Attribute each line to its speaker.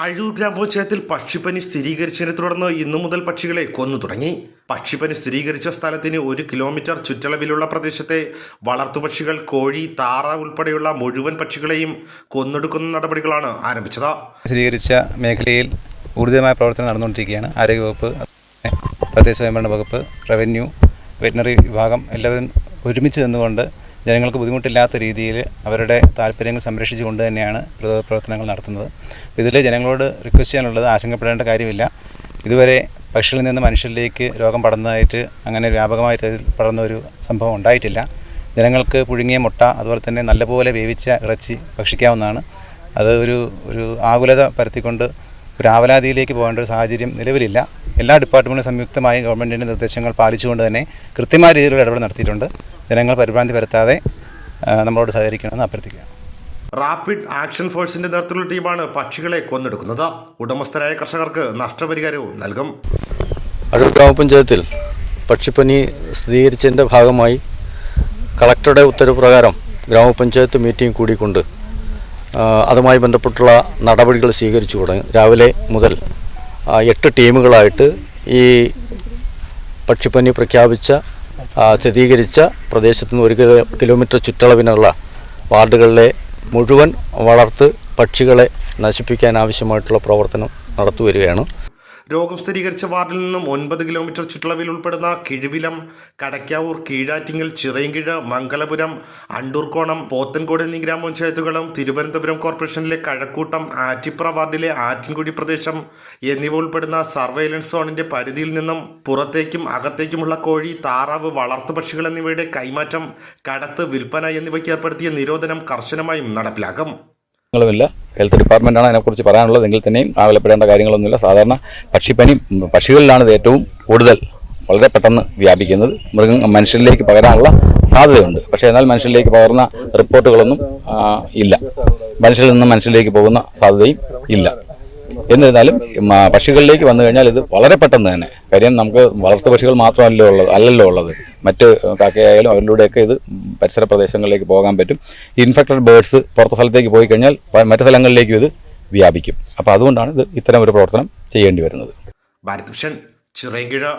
Speaker 1: അഴൂർ ഗ്രാമപഞ്ചായത്തിൽ പക്ഷിപ്പനി സ്ഥിരീകരിച്ചതിനെ തുടർന്ന് ഇന്നു മുതൽ പക്ഷികളെ കൊന്നു തുടങ്ങി. പക്ഷിപ്പനി സ്ഥിരീകരിച്ച സ്ഥലത്തിന് 1 കിലോമീറ്റർ ചുറ്റളവിലുള്ള പ്രദേശത്തെ വളർത്തുപക്ഷികൾ, കോഴി, താറാവ് ഉൾപ്പെടെയുള്ള മുഴുവൻ പക്ഷികളെയും കൊന്നെടുക്കുന്ന നടപടികളാണ് ആരംഭിച്ചത്.
Speaker 2: സ്ഥിരീകരിച്ച മേഖലയിൽ ഊർജിതമായ പ്രവർത്തനം നടന്നുകൊണ്ടിരിക്കുകയാണ്. ആരോഗ്യവകുപ്പ്, തദ്ദേശ സ്വയംഭരണ വകുപ്പ്, റവന്യൂ, വെറ്റിനറി വിഭാഗം എല്ലാവരും ഒരുമിച്ച് നിന്നുകൊണ്ട് ജനങ്ങൾക്ക് ബുദ്ധിമുട്ടില്ലാത്ത രീതിയിൽ അവരുടെ താല്പര്യങ്ങൾ സംരക്ഷിച്ചുകൊണ്ട് തന്നെയാണ് പ്രവർത്തനങ്ങൾ നടത്തുന്നത്. ഇതിൽ ജനങ്ങളോട് റിക്വസ്റ്റ് ചെയ്യാനുള്ളത്, ആശങ്കപ്പെടേണ്ട കാര്യമില്ല. ഇതുവരെ പക്ഷികളിൽ നിന്ന് മനുഷ്യരിലേക്ക് രോഗം പടർന്നതായിട്ട് അങ്ങനെ വ്യാപകമായി പടർന്ന ഒരു സംഭവം ഉണ്ടായിട്ടില്ല. ജനങ്ങൾക്ക് പുഴുങ്ങിയ മുട്ട, അതുപോലെ തന്നെ നല്ലപോലെ വേവിച്ച ഇറച്ചി ഭക്ഷിക്കാവുന്നതാണ്. അത് ഒരു ആകുലത പരത്തിക്കൊണ്ട് ഒരു ആവലാതിയിലേക്ക് പോകേണ്ട ഒരു സാഹചര്യം നിലവിലില്ല. എല്ലാ ഡിപ്പാർട്ട്മെൻറ്റും സംയുക്തമായി ഗവൺമെൻറ്റിൻ്റെ നിർദ്ദേശങ്ങൾ പാലിച്ചുകൊണ്ട് തന്നെ കൃത്യമായ രീതിയിലുള്ള ഇടപെടൽ നടത്തിയിട്ടുണ്ട്. ജനങ്ങൾ പരിഭ്രാന്തി പരത്താതെ നമ്മളോട് സഹകരിക്കണമെന്ന് അഭ്യർത്ഥിക്കുകയാണ്.
Speaker 1: റാപ്പിഡ് ആക്ഷൻ ഫോഴ്സിന്റെ നേതൃത്വത്തിലുള്ള ടീമാണ് പക്ഷികളെ കൊന്നെടുക്കുന്നത്. ഉടമസ്ഥരായ കർഷകർക്ക് നഷ്ടപരിഹാരവും നൽകും.
Speaker 3: അഴൂർ ഗ്രാമപഞ്ചായത്തിൽ പക്ഷിപ്പനി സ്ഥിരീകരിച്ചതിൻ്റെ ഭാഗമായി കളക്ടറുടെ ഉത്തരവ് പ്രകാരം ഗ്രാമപഞ്ചായത്ത് മീറ്റിംഗ് കൂടിക്കൊണ്ട് അതുമായി ബന്ധപ്പെട്ടുള്ള നടപടികൾ സ്വീകരിച്ചു തുടങ്ങി. രാവിലെ മുതൽ 8 ടീമുകളായിട്ട് ഈ പക്ഷിപ്പനി പ്രഖ്യാപിച്ച സ്ഥിരീകരിച്ച പ്രദേശത്ത് നിന്ന് 1 കിലോമീറ്റർ ചുറ്റളവിനുള്ള വാർഡുകളിലെ മുഴുവൻ വളർത്ത് പക്ഷികളെ നശിപ്പിക്കാൻ ആവശ്യമായിട്ടുള്ള പ്രവർത്തനം നടത്തിവരികയാണ്.
Speaker 1: രോഗം സ്ഥിരീകരിച്ച വാർഡിൽ നിന്നും 9 കിലോമീറ്റർ ചുറ്റളവിൽ ഉൾപ്പെടുന്ന കിഴുവിലം, കടയ്ക്കാവൂർ, കീഴാറ്റിങ്ങൽ, ചിറയൻകീഴ്, മംഗലപുരം, അണ്ടൂർക്കോണം, പോത്തൻകോട് എന്നീ ഗ്രാമപഞ്ചായത്തുകളും തിരുവനന്തപുരം കോർപ്പറേഷനിലെ കഴക്കൂട്ടം, ആറ്റിപ്ര വാർഡിലെ ആറ്റിൻകുടി പ്രദേശം എന്നിവ ഉൾപ്പെടുന്ന സർവൈലൻസ് സോണിന്റെ പരിധിയിൽ നിന്നും പുറത്തേക്കും അകത്തേക്കുമുള്ള കോഴി, താറാവ്, വളർത്തുപക്ഷികൾ എന്നിവയുടെ കൈമാറ്റം, കടത്ത്, വിൽപ്പന എന്നിവയ്ക്ക് ഏർപ്പെടുത്തിയ നിരോധനം കർശനമായും നടപ്പിലാക്കും.
Speaker 3: ങ്ങളുമില്ല. ഹെൽത്ത് ഡിപ്പാർട്ട്മെൻറ്റാണ് അതിനെക്കുറിച്ച് പറയാനുള്ളത്. എങ്കിൽ തന്നെയും ആവലപ്പെടേണ്ട കാര്യങ്ങളൊന്നുമില്ല. സാധാരണ പക്ഷിപ്പനി പക്ഷികളിലാണ് ഇത് ഏറ്റവും കൂടുതൽ വളരെ പെട്ടെന്ന് വ്യാപിക്കുന്നത്. മനുഷ്യരിലേക്ക് പകരാനുള്ള സാധ്യതയുണ്ട്. പക്ഷേ എന്നാൽ മനുഷ്യരിലേക്ക് പകർന്ന റിപ്പോർട്ടുകളൊന്നും ഇല്ല. മനുഷ്യരിൽ നിന്ന് മനുഷ്യരിലേക്ക് പോകുന്ന സാധ്യതയും ഇല്ല. എന്നിരുന്നാലും പക്ഷികളിലേക്ക് വന്നു കഴിഞ്ഞാൽ ഇത് വളരെ പെട്ടെന്ന് തന്നെ, കാര്യം നമുക്ക് വളർത്തു പക്ഷികൾ മാത്രമല്ലല്ലോ ഉള്ളത്, മറ്റ് കാക്കയായാലും അവരിലൂടെയൊക്കെ ഇത് പരിസര പ്രദേശങ്ങളിലേക്ക് പോകാൻ പറ്റും. ഇൻഫെക്റ്റഡ് ബേർഡ്സ് പുറത്തെ സ്ഥലത്തേക്ക് പോയി കഴിഞ്ഞാൽ മറ്റു സ്ഥലങ്ങളിലേക്കും ഇത് വ്യാപിക്കും. അപ്പോൾ അതുകൊണ്ടാണ് ഇത് ഇത്തരം ഒരു പ്രവർത്തനം ചെയ്യേണ്ടി വരുന്നത്.
Speaker 1: ഭാരത് വിഷൻ, ചിറയൻകീഴ്.